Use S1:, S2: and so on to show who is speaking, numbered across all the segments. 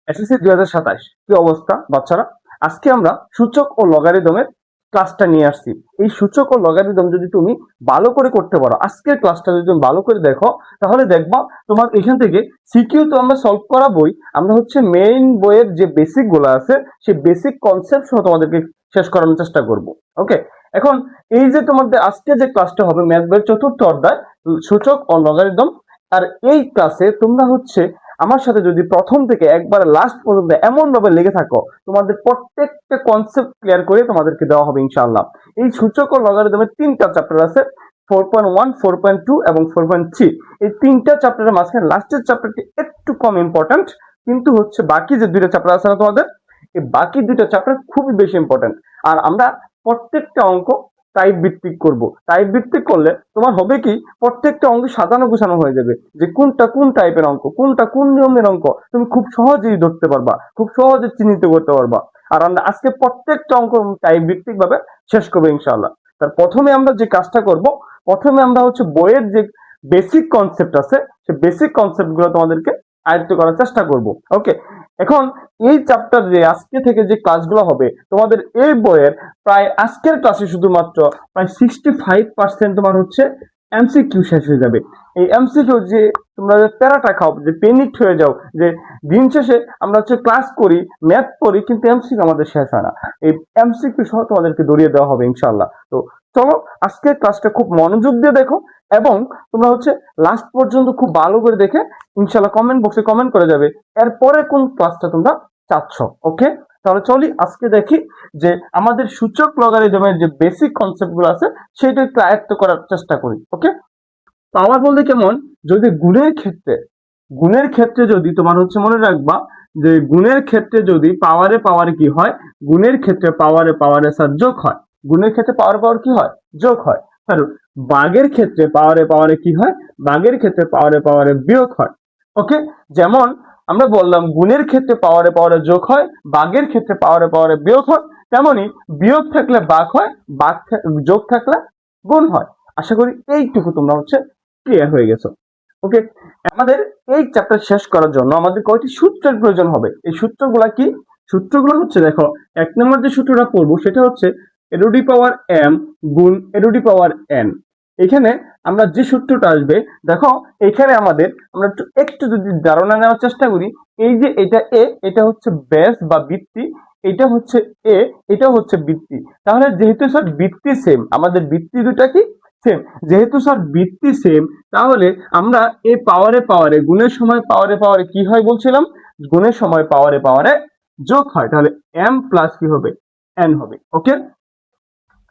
S1: SSC 2027 কি অবস্থা বাচ্চারা? আজকে আমরা সূচক ও লগারিদমের ক্লাসটা নিয়ে আসছি। এই সূচক ও লগারিদম যদি তুমি ভালো করে করতে পারো, আজকের ক্লাসটা যদি তুমি ভালো করে দেখো, তাহলে দেখবা তোমার এখান থেকে সিকিউ তো আমরা সলভ করাবোই, আমরা হচ্ছে মেইন বইয়ের যে বেসিক গুলো আছে সেই বেসিক কনসেপ্ট সহ তোমাদেরকে শেষ করানোর চেষ্টা করব। ওকে, এখন এই যে তোমাদের আজকে যে ক্লাসটা হবে ম্যাথ বইয়ের 4র্থ অধ্যায় সূচক ও লগারিদম, আর এই ক্লাসে তোমরা হচ্ছে আমার সাথে যদি প্রথম থেকে একবার লাস্ট পর্যন্ত এমন ভাবে লেগে থাকো, তোমাদের প্রত্যেকটা কনসেপ্ট ক্লিয়ার করে তোমাদেরকে দেওয়া হবে ইনশাআল্লাহ। এই সূচক ও লগারিদমের 3টা চ্যাপ্টার আছে, 4.1, 4.2 এবং 4.3। এই 3টা চ্যাপ্টারের মাঝখানে লাস্টের চ্যাপ্টারটি একটু কম ইম্পর্টেন্ট, কিন্তু হচ্ছে বাকি যে 2টা চ্যাপ্টার আছে না তোমাদের, এই বাকি 2টা চ্যাপ্টার খুবই বেশি ইম্পর্টেন্ট। আর আমরা প্রত্যেকটা অঙ্ক টাইপ ভিত্তিক করব। টাইপ ভিত্তিক করলে তোমার হবে কি, প্রত্যেকটা অঙ্ক সাজানো গোছানো হয়ে যাবে, যে কোনটা কোন টাইপের অঙ্ক, কোনটা কোন নিয়মের অঙ্ক তুমি খুব সহজেই ধরতে পারবা, খুব সহজে চিহ্নিত করতে পারবা। আর আমরা আজকে প্রত্যেকটা অঙ্ক টাইপ ভিত্তিক ভাবে শেষ করবো ইনশাআল্লাহ। তার প্রথমে আমরা যে কাজটা করব, প্রথমে আমরা হচ্ছে বইয়ের যে বেসিক কনসেপ্ট আছে সেই বেসিক কনসেপ্ট গুলো তোমাদেরকে আয়ত্ত করার চেষ্টা করব। ওকে, এখন এই চ্যাপ্টার যে আজকে থেকে যে ক্লাসগুলো হবে তোমাদের এই বইয়ের প্রায় আজকের ক্লাসে শুধুমাত্র প্রায় 65% তোমার হচ্ছে এমসিকিউ শেষ হয়ে যাবে। এই এমসিকিউ যে তোমরা যে প্যারাটা খাও, যে পেনিক হয়ে যাও, যে দিন শেষে আমরা হচ্ছে ক্লাস করি, ম্যাথ পড়ি, কিন্তু এমসিকিউ আমাদের শেষ হয় না। এই এমসিকিউ সহ তোমাদেরকে ধরিয়ে দেওয়া হবে ইনশাআল্লাহ। তো চলো আজকে ক্লাসটা খুব মনোযোগ দিয়ে দেখো, এবং তোমরা হচ্ছে লাস্ট পর্যন্ত খুব ভালো করে দেখে ইনশাআল্লাহ কমেন্ট বক্সে কমেন্ট করে যাবে এরপরে কোন ক্লাসটা তোমরা চাচ্ছ। ওকে, তাহলে চলি আজকে দেখি যে আমাদের সূচক লগারিদমের যে বেসিক কনসেপ্ট গুলো আছে সেটা একটু আয়ত্ত করার চেষ্টা করি। ওকে, পাওয়ার বলতে কেমন, যদি গুণের ক্ষেত্রে যদি তোমার হচ্ছে মনে রাখবা যে গুণের ক্ষেত্রে যদি পাওয়ারে পাওয়ারে কি হয়, গুণের ক্ষেত্রে পাওয়ারে পাওয়ারে স্যার যোগ হয়, গুণের ক্ষেত্রে পাওয়ারে পাওয়ার কি হয়, যোগ হয়। স্যার ভাগের ক্ষেত্রে পাওয়ারে পাওয়ারে কি হয়, ভাগের ক্ষেত্রে পাওয়ারে পাওয়ারে বিয়োগ হয়। ওকে, যেমন আমরা বললাম গুণের ক্ষেত্রে পাওয়ারে পাওয়ারে যোগ হয়, ভাগের ক্ষেত্রে পাওয়ারে পাওয়ারে বিয়োগ হয়, তেমনি বিয়োগ থাকলে ভাগ হয়, যোগ থাকলে গুণ হয়। আশা করি এইটুকু তোমরা হচ্ছে ক্লিয়ার হয়ে গেছো। ওকে, আমাদের এই চ্যাপ্টার শেষ করার জন্য আমাদের কয়টি সূত্রের প্রয়োজন হবে। এই সূত্রগুলা কি, সূত্রগুলো হচ্ছে দেখো, এক নম্বর যে সূত্রটা পড়বো সেটা হচ্ছে A to the power M গুণ এ টু দি পাওয়ার এন। এখানে আমরা যে সূত্রটা আসবে, দেখো এখানে আমাদের আমরা একটু যদি ধারণা নেওয়ার চেষ্টা করি, এই যে এটা এ, এটা হচ্ছে বেস বা বৃত্তি, এটা হচ্ছে এ, এটা হচ্ছে বৃত্তি। তাহলে যেহেতু স্যার বৃত্তি সেম, আমাদের বৃত্তি দুটা কি সেম, যেহেতু স্যার বৃত্তি সেম, তাহলে আমরা এই পাওয়ারে পাওয়ারে গুণের সময় পাওয়ারে পাওয়ারে কি হয় বলছিলাম, গুণের সময় পাওয়ারে পাওয়ারে যোগ হয়, তাহলে এম প্লাস কি হবে, এন হবে। ওকে,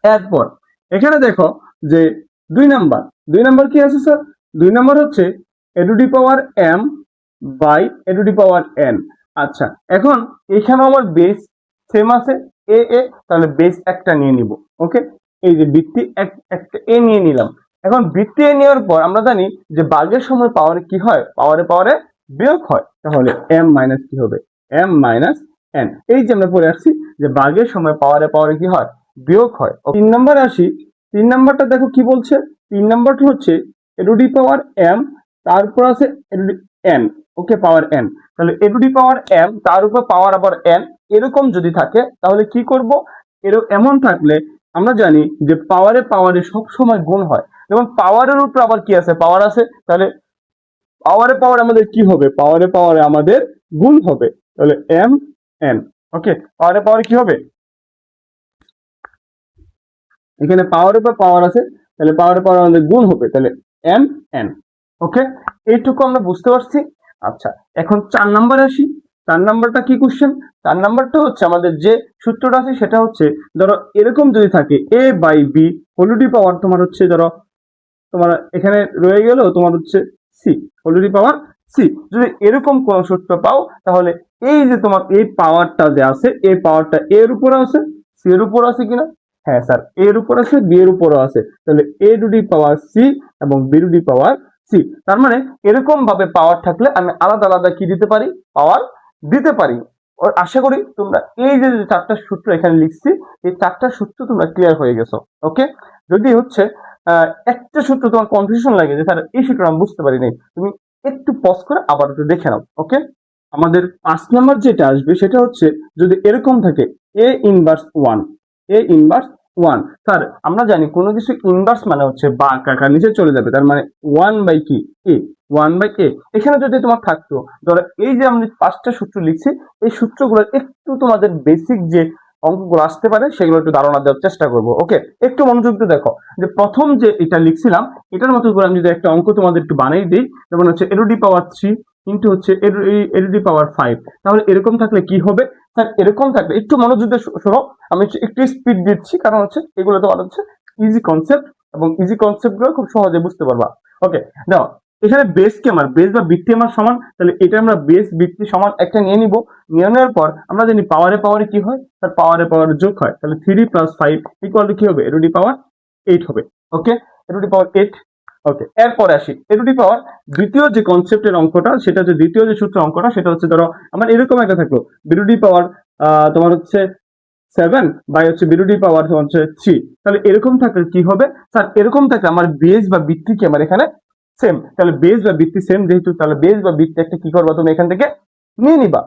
S1: এরপর এখানে দেখো যে দুই নাম্বার কি আছে স্যার, দুই নাম্বার হচ্ছে A to the power M by A to the power N. আচ্ছা, এখন এখানে আমার বেস সেম আছে এ এ, তাহলে বেস একটা নিয়ে নিব। ওকে, এই যে বৃত্তি একটা এ নিয়ে নিলাম। এখন বৃত্তি এ নেওয়ার পর আমরা জানি যে ভাগের সময় পাওয়ারে কি হয়, পাওয়ারে পাওয়ারে বিয়োগ হয়, তাহলে এম মাইনাস কি হবে, এম মাইনাস এন। এই যে আমরা পড়ে আসছি যে ভাগের সময় পাওয়ারে পাওয়ারে কি হয়, বিয়োগ হয়। 3 নম্বরে আসি, 3 নম্বরটা দেখো কি বলছে, 3 নম্বরটা হচ্ছে A to the power M, তারপর আছে A to the N. Okay, power N, তাহলে A to the power M তার উপর পাওয়ার আবার এন, এরকম যদি থাকে তাহলে কি করব, এমন থাকলে আমরা জানি যে পাওয়ারে পাওয়ারে সব সময় গুণ হয়, যেমন পাওয়ারের উপর আবার কি আছে, পাওয়ার আছে, তাহলে পাওয়ারে পাওয়ারে আমাদের কি হবে, পাওয়ারে পাওয়ারে আমাদের গুণ হবে, তাহলে এম এন। ওকে, পাওয়ারে পাওয়ারে কি হবে, এখানে পাওয়ার উপর পাওয়ার আছে, তাহলে পাওয়ার পাওয়ার আমাদের গুণ হবে, তাহলে এম এন। ওকে, এইটুকু আমরা বুঝতে পারছি। আচ্ছা, এখন 4 নম্বরে আসি। 4 নম্বরটা কি কোশ্চেন, 4 নম্বরটা হচ্ছে আমাদের যে সূত্রটা আছে সেটা হচ্ছে, ধরো এরকম যদি থাকে A by B whole to the power তোমার হচ্ছে, ধরো তোমার এখানে রয়ে গেল তোমার হচ্ছে C whole to the power C, যদি এরকম কোন সূত্র পাও, তাহলে এই যে তোমার এই পাওয়ারটা যে আছে, এই পাওয়ারটা এর উপরে আছে, সি এর উপর আছে কিনা, হ্যাঁ স্যার এর উপর আছে, বি এর উপরও আছে, তাহলে A to the power C এবং B to the power C. তার মানে এরকম ভাবে পাওয়ার থাকলে আমি আলাদা আলাদা কি দিতে পারি, পাওয়ার দিতে পারি। আশা করি তোমরা এই যে 4টা সূত্র এখানে লিখছি, এই 4টা সূত্র তোমরা ক্লিয়ার হয়ে গেছো। ওকে, যদি হচ্ছে একটা সূত্র তোমার কনফিউশন লাগে যে স্যার এই সূত্র আমি বুঝতে পারি নাই, তুমি একটু পজ করে আবার একটু দেখে নাও। ওকে, আমাদের 5 নম্বর যেটা আসবে সেটা হচ্ছে যদি এরকম থাকে A inverse 1, A inverse 1। Sir আমরা জানি কোনো কিছু ইনভার্স মানে হচ্ছে বাঁক আকার নিচে চলে যাবে, তার মানে 1 বাই কি এ, 1/a। এখানে যদি তোমার থাকতো, ধরো এই যে আমি 5টা সূত্র লিখছি, এই সূত্রগুলো একটু তোমাদের বেসিক যে অঙ্কগুলো আসতে পারে সেগুলো একটু ধারণা দেওয়ার চেষ্টা করবো। ওকে, একটু মনোযোগ দিয়ে দেখো যে প্রথম যে এটা লিখছিলাম এটার মতো করে আমি যদি একটা অঙ্ক তোমাদের একটু বানিয়ে দিই, যেমন হচ্ছে A to the power 3 into হচ্ছে এ টু দি পাওয়ার 5, তাহলে এরকম থাকলে কি হবে স্যার? এরকম থাকলে একটু মনোযোগ দিয়ে শোনো, আমি একটু স্পিড দিচ্ছি কারণ হচ্ছে এগুলো তোমার হচ্ছে ইজি কনসেপ্ট, এবং ইজি কনসেপ্ট গুলো খুব সহজে বুঝতে পারবা। ওকে, দাও এখানে বেস কি আমার, বেস বা বৃত্তি আমার সমান, তাহলে এটা আমরা বেস বৃত্তি সমান একটা নিয়ে নিব। নিয়ে নেওয়ার পর আমরা জানি পাওয়ারে পাওয়ারে কি হয়, তার পাওয়ারে পাওয়ারে যোগ হয়, তাহলে 3 + 5 ইকুয়াল টু কি হবে, এ টু দি পাওয়ার 8 হবে। ওকে, এ টু দি পাওয়ার 8। ওকে, এরপরে আসি এ টু দি পাওয়ার দ্বিতীয় যে কনসেপ্টের অঙ্কটা, সেটা হচ্ছে দ্বিতীয় যে সূত্র অঙ্কটা, সেটা হচ্ছে ধরো আমার এরকম একটা থাকলো বি টু দি পাওয়ার তোমার হচ্ছে 7 বাই হচ্ছে বি টু দি পাওয়ার হচ্ছে 3, তাহলে এরকম থাকলে কি হবে স্যার? এরকম থাকলে আমার বেস বা বৃত্তি কি আমার এখানে সেম, তাহলে বেস বা বৃত্তি সেম যেহেতু, তাহলে বেস বা বৃত্তি একটা কি করবা তুমি এখান থেকে নিয়ে নিবা।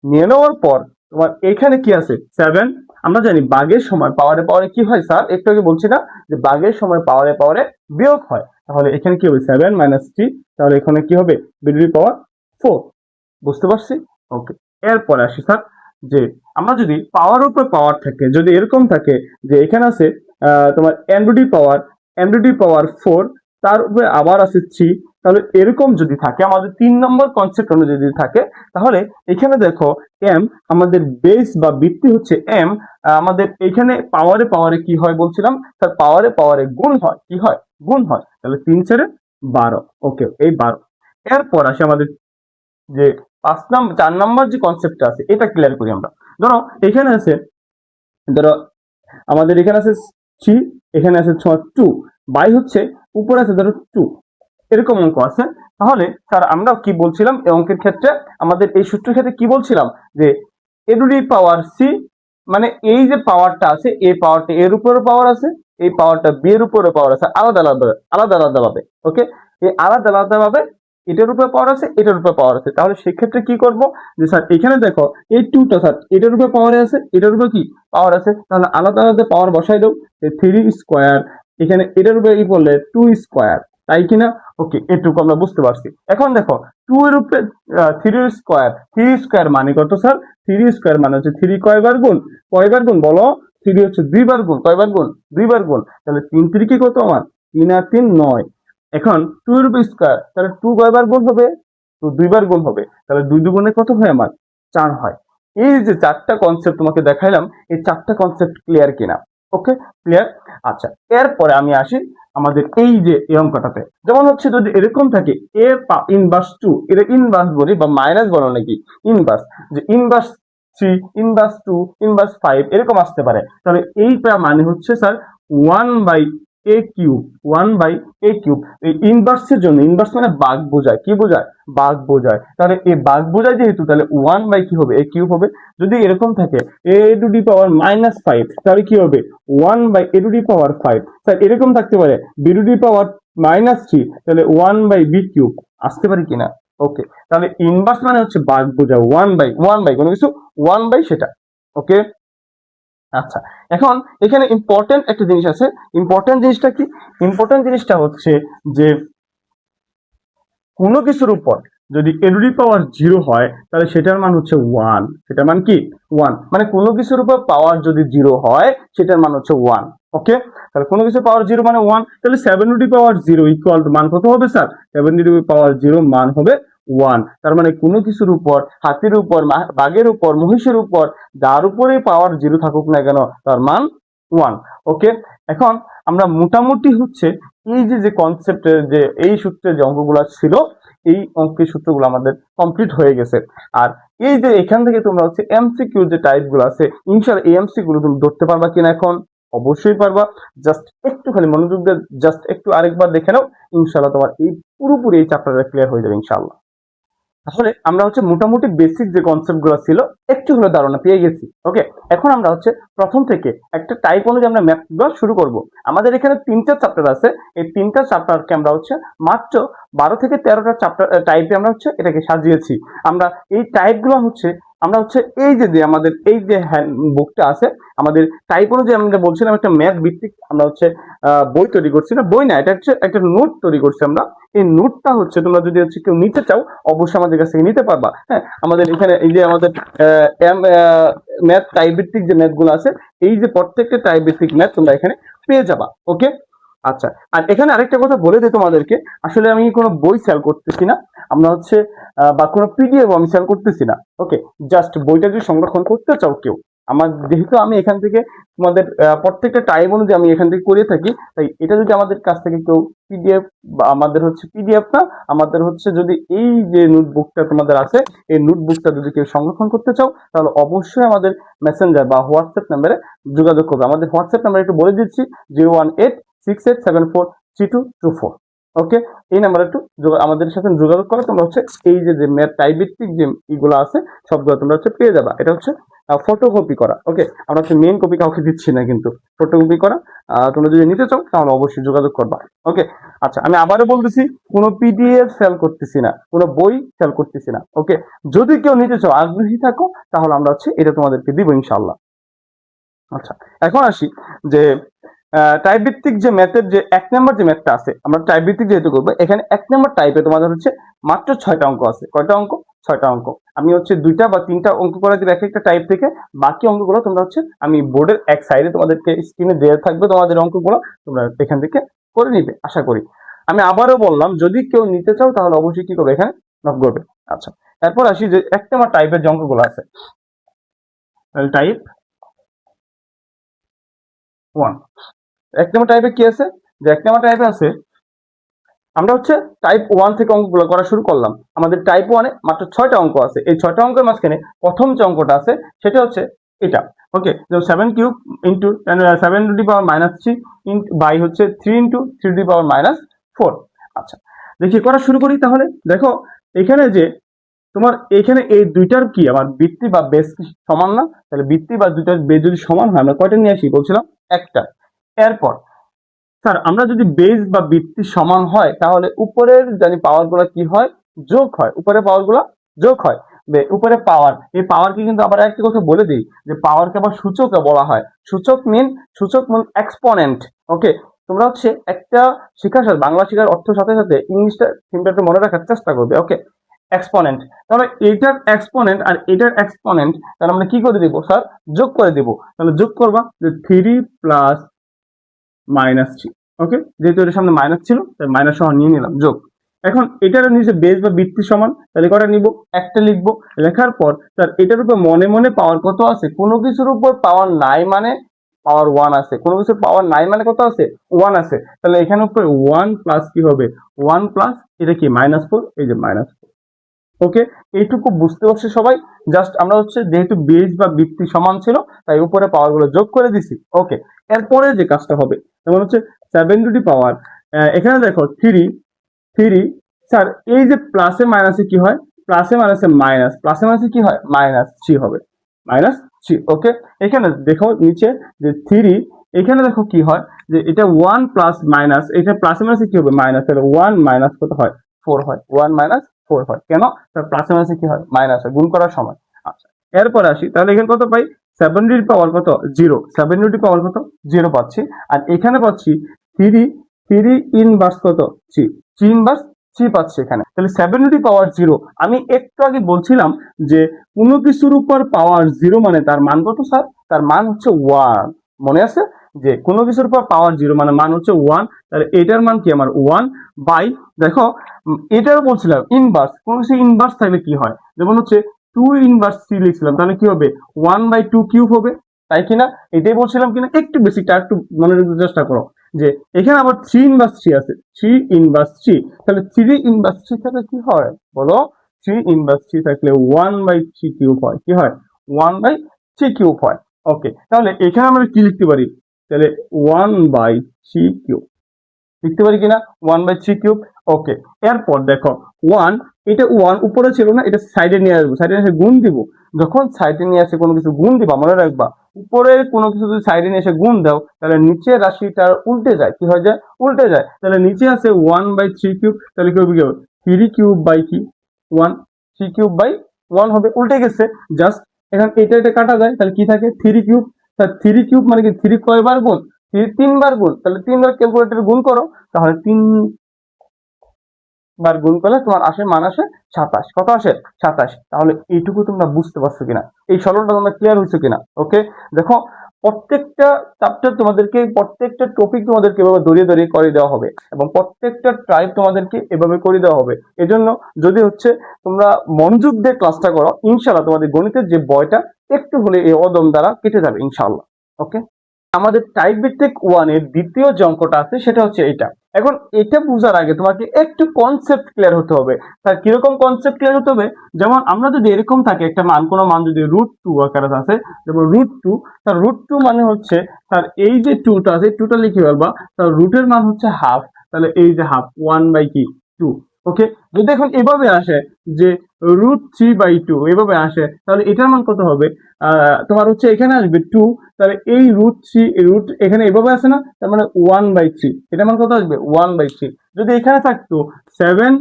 S1: নিয়ে নেওয়ার পর তোমার এখানে কি আছে 7, আমরা জানি বাঘের সময় পাওয়ারে পাওয়ারে কি হয় স্যার, একটু আগে বলছি না যে বাঘের সময় পাওয়ারে পাওয়ারে বিয়োগ হয়, তাহলে এখানে কি হবে 7 - 3, তাহলে এখানে কি হবে বি টু দি পাওয়ার 4। বুঝতে পারছি? ওকে, এরপরে আসি স্যার যে আমরা যদি পাওয়ার উপর পাওয়ার থাকে, যদি এরকম থাকে যে এখানে আছে তোমার এন টু ডি পাওয়ার 4, তার উপরে আবার আছে 3, তাহলে এরকম যদি থাকে আমাদের 3 নম্বর কনসেপ্ট অনুযায়ী যদি থাকে, তাহলে এখানে দেখো এম আমাদের বেস বা বৃত্তি হচ্ছে এম, আমাদের এখানে পাওয়ারে পাওয়ারে কি হয় বলছিলাম, তার পাওয়ারে পাওয়ারে গুণ হয়, কি হয় গুণ হয়, তাহলে 3 × 12। ওকে, এই 12। এরপর আসে আমাদের যে 4 নম্বর যে কনসেপ্টটা আছে এটা ক্লিয়ার করি আমরা। ধরো এখানে আছে, ধরো আমাদের এখানে আছে 3, এখানে আছে 2 বাই হচ্ছে উপরে আছে ধরো 2, এরকম অঙ্ক আছে। তাহলে স্যার আমরা কি বলছিলাম এই অঙ্কের ক্ষেত্রে, আমাদের এই সূত্রের ক্ষেত্রে কি বলছিলাম যে এ টু দি পাওয়ার সি, মানে এই যে পাওয়ারটা আছে এই পাওয়ারটা এর উপরে পাওয়ার আছে, এই পাওয়ারটা বি এর উপরে পাওয়ার আছে, আলাদা আলাদা আলাদা আলাদা ভাবে। ওকে, এই আলাদা আলাদা ভাবে এটার উপরে পাওয়ার আছে এটার উপরে পাওয়ার আছে, তাহলে সেক্ষেত্রে কি করব যে স্যার এখানে দেখো এই 2টা স্যার এটার উপরে পাওয়ার আছে এটার উপরে কি পাওয়ার আছে, তাহলে আলাদা আলাদা পাওয়ার বসাই দাও, 3 স্কোয়ার এখানে এটার উপরে ই করলে 2 স্কোয়ার, তাই কিনা? ওকে, এটুকু আমরা বুঝতে পারছি। এখন দেখো 2 এর উপরে 3 স্কোয়ার মানে কত স্যার? 3 স্কোয়ার মানে হচ্ছে 3 কয়বার গুণ বলো? 3 হচ্ছে 2বার গুণ, কয়বার গুণ? 2বার গুণ, তাহলে 3 3 কত আমার? 3 আর 3 9। এখন 2 এর উপর স্কোয়ার, তাহলে 2 কয়বার গুণ হবে? 2 2বার গুণ হবে, তাহলে 2 দুগুণে কত হয় আমার? 4 হয়। এই যে 4টা কনসেপ্ট তোমাকে দেখাইলাম, এই 4টা কনসেপ্ট ক্লিয়ার কিনা? ওকে, ক্লিয়ার। আচ্ছা, এরপরে আমি আসি আমাদের এই যে এই অঙ্কটাতে, যেমন হচ্ছে যদি এরকম থাকে এ ইনভার্স 2, এটা ইনভার্স বলি বা মাইনাস বলো নাকি ইনভার্স, যে ইনভার্স 3 ইনভার্স 2 ইনভার্স 5 এরকম আসতে পারে, তাহলে এইটা মানে হচ্ছে sir 1/a cube, 1/a cube. এই ইনভার্সের জন্য, ইনভার্স মানে বাঘ বোঝায়, কি বোঝায়? বাঘ বোঝায়, তাহলে এই বাঘ বোঝায় যেহেতু, তাহলে 1/কি হবে a কিউব হবে। যদি এরকম থাকে a টু দি পাওয়ার -5, তাহলে কি হবে 1/a two the power 5। Sir এরকম থাকতে পারে b টু দি পাওয়ার -3, তাহলে 1/b কিউব আসতে পারে কিনা? ওকে, তাহলে ইনভার্স মানে হচ্ছে বাঘ বোঝায়, 1/1/, কোনো কিছু 1/, সেটা। ওকে, আচ্ছা, এখন এখানে ইম্পর্টেন্ট একটা জিনিস আছে। ইম্পর্টেন্ট জিনিসটা কি? ইম্পর্টেন্ট জিনিসটা হচ্ছে যে কোনো কিছুর উপর যদি এ টু দি পাওয়ার 0 হয়, তাহলে সেটার মান হচ্ছে 1, সেটার মান কি 1, মানে কোনো কিছুর উপর পাওয়ার যদি 0 হয় সেটার মান হচ্ছে 1। ওকে, তাহলে কোনো কিছুর পাওয়ার 0 মানে 1, তাহলে 7 to the power 0 equal to মান কত হবে স্যার? 7 টু দি পাওয়ার 0 মান হবে 1। তার মানে কোনো কিছুর উপর, হাতির উপর, বাঘের উপর, মহিষের উপর, যার উপরে পাওয়ার 0 থাকুক না কেন তার মান 1। ওকে, এখন আমরা মোটামুটি হচ্ছে এই যে কনসেপ্টের যে এই সূত্রের যে অঙ্কগুলো ছিল, এই অঙ্কের সূত্রগুলো আমাদের কমপ্লিট হয়ে গেছে। আর এই যে এখান থেকে তোমরা হচ্ছে এমসিকিউ যে টাইপ গুলো আছে, ইনশাআল্লাহ এই এমসিকিউ গুলো তুমি ধরতে পারবা কিনা এখন? অবশ্যই পারবা। জাস্ট একটু খালি মনোযোগ দিয়ে জাস্ট একটু আরেকবার দেখে নাও, ইনশাআল্লাহ তোমার এই পুরোপুরি এই চ্যাপ্টারটা ক্লিয়ার হয়ে যাবে ইনশাআল্লাহ। তাহলে আমরা হচ্ছে মোটামুটি বেসিক যে কনসেপ্ট গুলো ছিল একটু হলে ধারণা পেয়ে গেছি। ওকে, এখন আমরা হচ্ছে প্রথম থেকে একটা টাইপ অনুযায়ী আমরা ম্যাথ গুলো শুরু করব। আমাদের এখানে 3টা চ্যাপ্টার আছে, এই 3টা চ্যাপ্টারকে আমরা হচ্ছে মাত্র 12 থেকে 13টা চ্যাপ্টার টাইপে আমরা হচ্ছে এটাকে সাজিয়েছি। আমরা এই টাইপ গুলো হচ্ছে আমরা হচ্ছে এই যে আমাদের এই যে হ্যান্ড বুকটা আছে, আমাদের টাইপ অনুযায়ী আমরা বলছিলাম একটা ম্যাথ ভিত্তিক আমরা হচ্ছে বই তৈরি করছি, না বই না, এটা হচ্ছে একটা নোট তৈরি করছি আমরা। এই নোটটা হচ্ছে তোমরা যদি হচ্ছে কেউ নিতে চাও অবশ্যই আমাদের কাছ থেকে নিতে পারবা। হ্যাঁ, আমাদের এখানে এই যে আমাদের ম্যাথ টাইপ ভিত্তিক যে ম্যাথ গুলো আছে, এই যে প্রত্যেকটা টাইপ ভিত্তিক ম্যাথ তোমরা এখানে পেয়ে যাবা। ওকে, আচ্ছা, আর এখানে আরেকটা কথা বলে দিই তোমাদেরকে, আসলে আমি কোনো বই সেল করতেছি না, আমরা হচ্ছে বা কোনো পিডিএফ আমি সেল করতেছি না। ওকে, জাস্ট বইটা যদি সংরক্ষণ করতে চাও কেউ, আমার যেহেতু আমি এখান থেকে তোমাদের প্রত্যেকটা টাইম অনুযায়ী আমি এখান থেকে করিয়ে থাকি, তাই এটা যদি আমাদের কাছ থেকে কেউ পিডিএফ বা আমাদের হচ্ছে পিডিএফ না, আমাদের হচ্ছে যদি এই যে নোটবুকটা তোমাদের আছে, এই নোটবুকটা যদি কেউ সংরক্ষণ করতে চাও তাহলে অবশ্যই আমাদের মেসেঞ্জার বা হোয়াটসঅ্যাপ নাম্বারে যোগাযোগ করবে। আমাদের হোয়াটসঅ্যাপ নাম্বার একটু বলে দিচ্ছি, 01868743224। ওকে, এই নাম্বারে একটু আমাদের সাথে যোগাযোগ করো, তোমরা হচ্ছে এই যে ম্যাথ টাইপ ভিত্তিক যে ইগুলো আছে সবগুলো তোমরা হচ্ছে পেয়ে যাবা। এটা হচ্ছে ফটোকপি করা। ওকে, আমরা হচ্ছে মেইন কপি কাউকে দিচ্ছি না, কিন্তু ফটোকপি করা। তোমরা যদি নিতে চাও তাহলে অবশ্যই যোগাযোগ করবা। ওকে, আচ্ছা, আমি আবারও বলতেছি, কোনো পিডিএফ সেল করতেছি না, কোনো বই সেল করতেছি না। ওকে, যদি কেউ নিতে চাও আগ্রহী থাকো তাহলে আমরা হচ্ছে এটা তোমাদেরকে দিব ইনশাল্লাহ। আচ্ছা, এখন আসি যে টাইপ ভিত্তিক যে ম্যাথের যে 1 নম্বর যে ম্যাথটা আছে, আমরা টাইপ ভিত্তিক যেহেতু করবো, এখানে 1 নম্বর টাইপে তোমাদের হচ্ছে মাত্র 6টা অঙ্ক আছে। কয়টা অঙ্ক? 6টা অঙ্ক। আমি হচ্ছে 2টা বা 3টা অঙ্ক করে দিব এক একটা টাইপ থেকে, বাকি অঙ্কগুলো তোমরা হচ্ছে আমি বোর্ডের এক সাইডে তোমাদেরকে স্ক্রিনে দেওয়া থাকবে তোমাদের অঙ্কগুলো, তোমরা এখান থেকে করে নিবে আশা করি। আমি আবারও বললাম, যদি কেউ নিতে চাও তাহলে অবশ্যই কি করবে, এখানে নক করবে। আচ্ছা, এরপর আসি যে 1 নম্বর টাইপের যে অঙ্কগুলো আছে, টাইপ 1। 1 নম্বর টাইপে কি আছে, যে 1 নম্বর টাইপে আছে আমরা হচ্ছে টাইপ 1 থেকে অঙ্কগুলো করা শুরু করলাম। আমাদের টাইপ 1 এ মাত্র 6টা অঙ্ক আছে। এই 6টা অঙ্কের মাঝখানে প্রথম যে অঙ্কটা আছে সেটা হচ্ছে এটা। ওকে, যেমন 7 cube into 7 to the power -3 by হচ্ছে 3 ইন্টু 3 টু দি পাওয়ার -4। আচ্ছা, দেখি করা শুরু করি তাহলে। দেখো এখানে যে তোমার এখানে এই দুইটার কি আমার বৃত্তি বা বেস সমান না, তাহলে বৃত্তি বা দুইটার বেস যদি সমান হয় আমরা কয়টা নিয়ে আসি বলছিলাম, একটা। এরপর স্যার আমরা যদি বেস বা বৃত্তি সমান হয় তাহলে উপরের জানি পাওয়ার গুলা কি হয়, যোগ হয়, উপরের পাওয়ার গুলা যোগ হয়। উপরে পাওয়ার, এই পাওয়ারকে কিন্তু আবার একটা কথা বলে দিই যে পাওয়ারকে আবার সূচকে বলা হয়। সূচক মিন এক্সপোনেন্ট। ওকে, তোমরা হচ্ছে একটা শিক্ষার সাথে বাংলা শিক্ষার অর্থ সাথে সাথে ইংলিশটা কিন্তু একটু মনে রাখার চেষ্টা করবে। ওকে, এক্সপোনেন্ট, তাহলে এটার এক্সপোনেন্ট আর এটার এক্সপোনেন্ট, তাহলে আমরা কি করে দিব স্যার, যোগ করে দিব। তাহলে যোগ করবা যে 3 প্লাস -3। ওকে, যেহেতু এর সামনে মাইনাস ছিল তাই মাইনাস সহ নিয়ে নিলাম যোগ। এখন এটার নিচে বেস বা বৃত্তি সমান, তাহলে কটা নিব, একটা লিখবো। লেখার পর তার এটার উপর মনে মনে পাওয়ার কত আছে, কোনো কিছুর উপর পাওয়ার নাই মানে পাওয়ার 1 আছে, কোনো কিছুর পাওয়ার নাই মানে কত আছে, 1 আছে। তাহলে এখানে উপরে 1 প্লাস কি হবে, 1 প্লাস এটা কি -4, এই যে -4। ওকে, এইটুকু বুঝতে পারছি সবাই। জাস্ট আমরা হচ্ছে যেহেতু বেস বা বৃত্তি সমান ছিল তাই উপরে পাওয়ার গুলো যোগ করে দিছি। ওকে, এরপরে যে কাজটা হবে যেমন হচ্ছে 7 টু দি পাওয়ার, এখানে দেখো 3 স্যার এই যে প্লাসে মাইনাসে কি হয়, প্লাসে মাইনাসে মাইনাস, প্লাসে মাইনাসে কি হয়, -3 হবে, -3। ওকে, এখানে দেখো নিচে যে 3, এখানে দেখো কি হয় যে এটা 1 প্লাস মাইনাস, এটা প্লাসে মাইনাসে কি হবে, মাইনাস, তাহলে 1 মাইনাস কত হয়, 4 হয়, 1 মাইনাস 4 হয়। কেন, তার প্লাসে মাইনাসে কি হয়, মাইনাস হয়, গুণ করার সময়। আচ্ছা, এরপর আসি, তাহলে এখানে কত পাই, 7 টু দি পাওয়ার কত, 0, 7 টু দি পাওয়ার কত, 0 পাচ্ছি। আর এখানে পাচ্ছি 3 ইনভার্স কত, 3 ইনভার্স 3 পাচ্ছি এখানে। তাহলে 7 টু দি পাওয়ার 0, আমি একটু আগে বলছিলাম যে কোনো কিছুর উপর পাওয়ার 0 মানে তার মান কত স্যার, তার মান হচ্ছে 1। মনে আছে যে কোনো কিছুর উপর পাওয়ার 0 মানে মান হচ্ছে 1, তাহলে এটার মান কি আমার 1 বাই, দেখো এটাও বলছিলাম ইনভার্স, কোনো কিছু ইনভার্স থাকলে কি হয়, যেমন হচ্ছে 2 ইনভার্স 3 লিখছিলাম, তাহলে কি হবে 1/2 কিউব হবে, তাই কিনা, এটাই বলছিলাম কিনা, একটু বেসিকটা একটু মনে রাখার চেষ্টা করো। যে এখানে আবার 3 ইনভার্স 3 আছে, 3 ইনভার্স 3, তাহলে 3 ইনভার্স 3 থাকলে কি হয় বলো, 3 ইনভার্স 3 থাকলে 1/3 কিউব হয়, কি হয়, 1/3 কিউব হয়। ওকে, তাহলে এখানে আমরা কি লিখতে পারি, তাহলে 1/3 কিউব। লিখতে পারি কিনা 1/3 কিউব। ওকে, এরপর দেখো 1, এটা 1 উপরে ছিল না, এটা সাইডে নিয়ে আসবো, সাইডে এসে গুণ দিব। যখন সাইডে নিয়ে এসে কোনো কিছু গুণ দিবা মনে রাখবা, উপরের কোনো কিছু যদি সাইডে নিয়ে এসে গুণ দাও তাহলে নিচের রাশিটা উল্টে যায়। কি হয়ে যায়? উল্টে যায়। তাহলে নিচে আছে 1/3 কিউব, তাহলে কি হবে? 3 কিউব বাই কি 1, 3 কিউব বাই 1 হবে, উল্টে গেছে জাস্ট। এখন এটা কাটা যায়, তাহলে কি থাকে? 3 কিউব। তাহলে 3 কিউব মানে কি 3 কয়বার গুণ? 3 তিনবার গুণ। তাহলে 3 বার ক্যালকুলেটর গুণ করো, তাহলে 3 বার গুণ করলে তোমার মান আসে 27। কত আসে? 27। তাহলে এইটুকু তোমরা বুঝতে পারছো কিনা, এই সরলটা তোমরা ক্লিয়ার হয়েছে কিনা? ওকে, দেখো প্রত্যেকটা চ্যাপ্টার তোমাদেরকে, প্রত্যেকটা টপিক তোমাদেরকে এভাবে দড়িয়ে দড়িয়ে করে দেওয়া হবে এবং প্রত্যেকটা ট্রাইব তোমাদেরকে এভাবে করে দেওয়া হবে। এজন্য যদি হচ্ছে তোমরা মনোযোগ দিয়ে ক্লাসটা করো, ইনশাআল্লাহ তোমাদের গণিতের যে ভয়টা একটু হলে এই অদম দ্বারা কেটে যাবে ইনশাআল্লাহ। ওকে, আমাদের টাইপ ভিত্তিক 1 এর দ্বিতীয় যে অঙ্কটা আছে সেটা হচ্ছে এটা। এখন এটা বোঝার আগে তোমাকে একটু কনসেপ্ট ক্লিয়ার হতে হবে। তার কিরকম কনসেপ্ট ক্লিয়ার হতে হবে? যেমন আমরা যদি এরকম থাকে একটা মান, কোনো মান যদি √2 আকারে আছে, যেমন √2, তার √2 মানে হচ্ছে তার এই যে 2টা আছে, 2টা লিখে ফেলবা, তার রুটের মান হচ্ছে হাফ, তাহলে এই যে হাফ 1/2। ওকে, যদি এখন এভাবে আসে যে √3/2 এভাবে আসে, তাহলে এটার মান কত হবে? তোমার হচ্ছে এখানে আসবে 2, তাহলে এই রুট এখানে এভাবে আসে না, তার মানে 1/3, এটা মান কত আসবে? 1/3। যদি এখানে থাকতো 7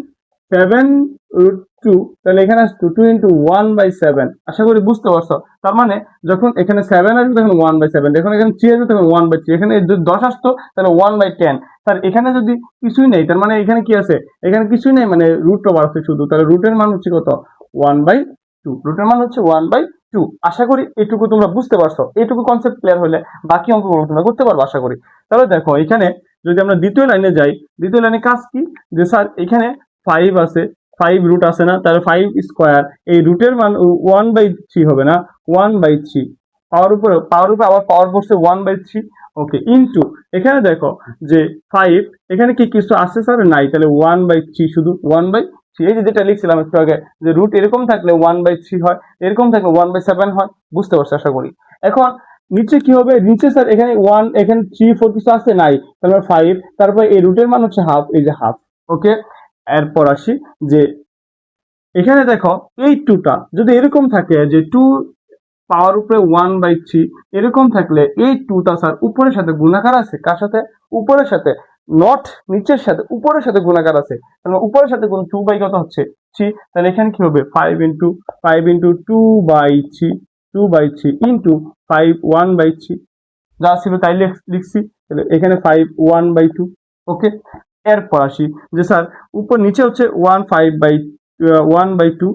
S1: তাহলে এখানে আসতো 2 × 1/7। আশা করি বুঝতে পারছো। তার মানে যখন এখানে 7 আসবে তখন 1/7, যখন এখানে 3 আসবে তখন 1/3, এখানে যদি 10 আসতো তাহলে 1/10। তার এখানে যদি কিছুই নেই, তার মানে এখানে কি আছে? এখানে কিছুই নেই, মানে রুট ওভার আছে শুধু, তাহলে রুটের মান হচ্ছে কত? 1/2। রুটের মান হচ্ছে 1/2। আশা করি এটুকু তোমরা বুঝতে পারছো। এইটুকু কনসেপ্ট ক্লিয়ার হলে বাকি অঙ্কগুলো তোমরা করতে পারবে আশা করি। তাহলে দেখো এখানে যদি আমরা দ্বিতীয় লাইনে যাই, দ্বিতীয় লাইনে কাজ কি? যে স্যার এখানে 5 আছে, 5 রুট আছে না, তাহলে 5 স্কোয়ার, এই রুটের মান 1/3 হবে না, 1/3। পাওয়ার উপরে আবার পাওয়ার পড়ছে 1/3। ওকে, ইনটু এখানে দেখো যে 5, এখানে কি কিছু আছে স্যার? নাই, তাহলে 1/3, শুধু 1/3। এই যে যেটা লিখছিলাম একটু আগে, যে রুট এরকম থাকলে 1/3 হয়, এরকম থাকলে 1/7 হয়। বুঝতে পারছো আশা করি। এখন নিচে কি হবে? নিচে স্যার এখানে 1, এখানে 3, 4 কিছু আছে নাই, তাহলে 5, তারপর এই রুটের মান হচ্ছে হাফ, এই যে হাফ। ওকে, এরপর আসি যে এখানে দেখো এই 2টা যদি এরকম থাকে যে 2 পাওয়ার উপরে 1/3, এরকম থাকলে এই 2টা স্যার উপরের সাথে গুণাকার আছে। কার সাথে? উপরের সাথে, নট নিচের সাথে, উপরের সাথে গুণাকার আছে। তাহলে উপরের সাথে গুণ 2 কত হচ্ছে? 3। তাহলে এখানে কি হবে? 5 × 2/3, 2/3 ইন্টু 5 1/3, যা ছিল তাই লিখছি। তাহলে এখানে 5 1/2। ওকে, এরপর আসি যে স্যার উপর নিচে হচ্ছে 1/2,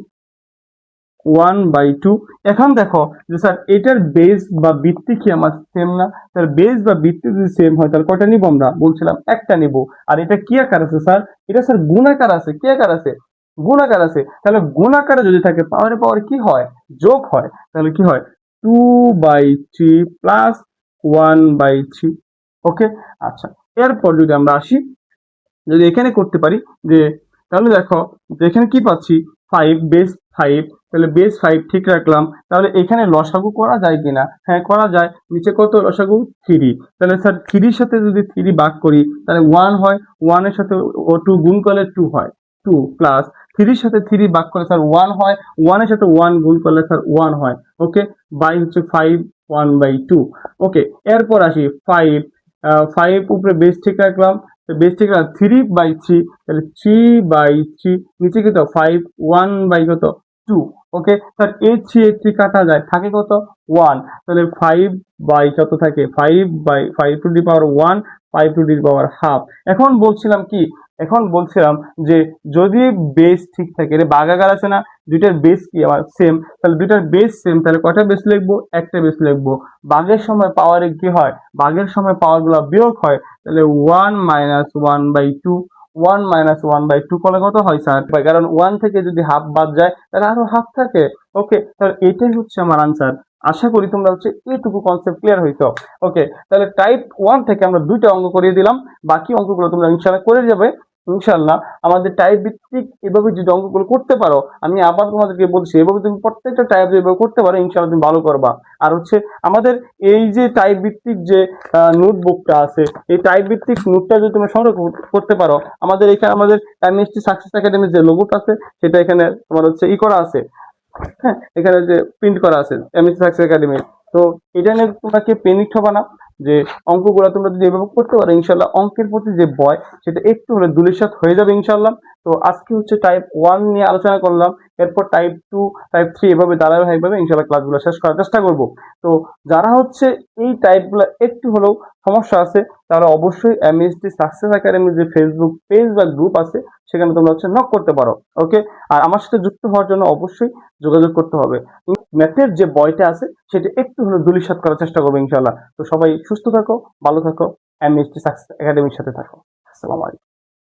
S1: 1/2। এখন দেখো যে স্যার এটার বেস বা ভিত্তি কি আমার সেম না? তার বেস বা ভিত্তি যদি সেম হয় তাহলে কয়টা নিব? আমরা বলছিলাম একটা নিব। আর এটা কি আকার আছে স্যার? এটা স্যার গুণাকার আছে। কি আকার আছে? গুণাকার আছে। তাহলে গুণাকারে যদি থাকে পাওয়ারে পাওয়ার কি হয়? যোগ হয়। তাহলে কি হয়? 2/3 প্লাস 1/3। ওকে, আচ্ছা, এরপর যদি আমরা আসি, যদি এখানে করতে পারি যে, তাহলে দেখো যে এখানে কি পাচ্ছি? 5 বেস 5, তাহলে বেস 5 ঠিক রাখলাম। তাহলে এখানে লসাগু করা যায় কিনা? হ্যাঁ, করা যায়। নিচে কত লসাগু? 3। তাহলে স্যার 3 এর সাথে যদি 3 ভাগ করি তাহলে 1 হয়, 1 এর সাথে 2 গুণ করলে 2 হয়, 2 প্লাস 3 এর সাথে 3 ভাগ করলে স্যার 1 হয়, 1 এর সাথে 1 গুণ করলে স্যার 1 হয়। ওকে, বাই হচ্ছে 5 1/2। ওকে, এরপর আসি 5, 5 উপরে বেস ঠিক রাখলাম, বেস ঠিক রাখলাম 3/3, তাহলে 3/3 নিচে কত? 5 1/2। ওকে স্যার, এই 3 কাটা যায়, থাকে কত? 1। তাহলে 5/কত থাকে? 5 two the power 1, 5 two the power half. এখন বলছিলাম কি? এখন বলছিলাম যে যদি বেস ঠিক থাকে, এটা ভাগাকার আছে না, দুইটার বেস কি আমার সেম, তাহলে দুইটার বেস সেম, তাহলে কয়টা বেস লিখবো? একটা বেস লিখবো। ভাগের সময় পাওয়ারে কি হয়? ভাগের সময় পাওয়ার গুলা বিয়োগ হয়, তাহলে 1 - 1/2, 1 - 1/2 করলে কত হয় স্যার? কারণ 1 থেকে যদি হাফ বাদ যায় তাহলে আরো হাফ থাকে। ওকে, তাহলে এটাই হচ্ছে আমার আনসার। আশা করি তোমরা হচ্ছে এইটুকু কনসেপ্ট ক্লিয়ার হইতো। ওকে, তাহলে টাইপ 1 থেকে আমরা দুইটা অঙ্ক করিয়ে দিলাম, বাকি অঙ্কগুলো তোমরা ইনশাআল্লাহ করে যাবে। ইনশাল্লাহ আমাদের টাইপ ভিত্তিক এভাবে যদি অঙ্কগুলো করতে পারো, আমি আবার তোমাদেরকে বলছি, এভাবে তুমি প্রত্যেকটা টাইপ এভাবে করতে পারো, ইনশাল্লাহ তুমি ভালো করবা। আর হচ্ছে আমাদের এই যে টাইপ ভিত্তিক যে নোটবুকটা আছে, এই টাইপ ভিত্তিক নোটটা যদি তুমি সংগ্রহ করতে পারো, আমাদের এখানে আমাদের এমএসটি সাকসেস একাডেমির যে লোগোটা আছে সেটা এখানে তোমার হচ্ছে করা আছে। হ্যাঁ, এখানে যে প্রিন্ট করা আছে এমএসসি সাকসেস একাডেমি। তো এটা নিয়ে তোমরা কেউ পেনিক হবে না, যে অঙ্কগুলো তোমরা যদি এভাবে করতে পারো, ইনশাল্লাহ অঙ্কের প্রতি যে ভয় সেটা একটু হলে ধূলিসাৎ হয়ে যাবে ইনশাল্লাহ। তো আজকে হচ্ছে টাইপ 1 নিয়ে আলোচনা করলাম, এরপর টাইপ 2, টাইপ 3 এভাবে ধারাবাহিকভাবে ইনশাল্লাহ ক্লাসগুলো শেষ করার চেষ্টা করব। তো যারা হচ্ছে এই টাইপগুলো একটু হলেও সমস্যা আছে, তারা অবশ্যই এমএসটি সাকসেস একাডেমির যে ফেসবুক পেজ বা গ্রুপ আছে সেখানে তোমরা হচ্ছে নক করতে পারো। ওকে, আর আমার সাথে যুক্ত হওয়ার জন্য অবশ্যই যোগাযোগ করতে হবে। ম্যাথের যে বয়টা আছে সেটা একটু হলেও ধূলিসাৎ করার চেষ্টা করবো ইনশাল্লাহ। তো সবাই সুস্থ থাকো, ভালো থাকো, এমএসটি সাকসেস একাডেমির সাথে থাকো। আসসালামু আলাইকুম।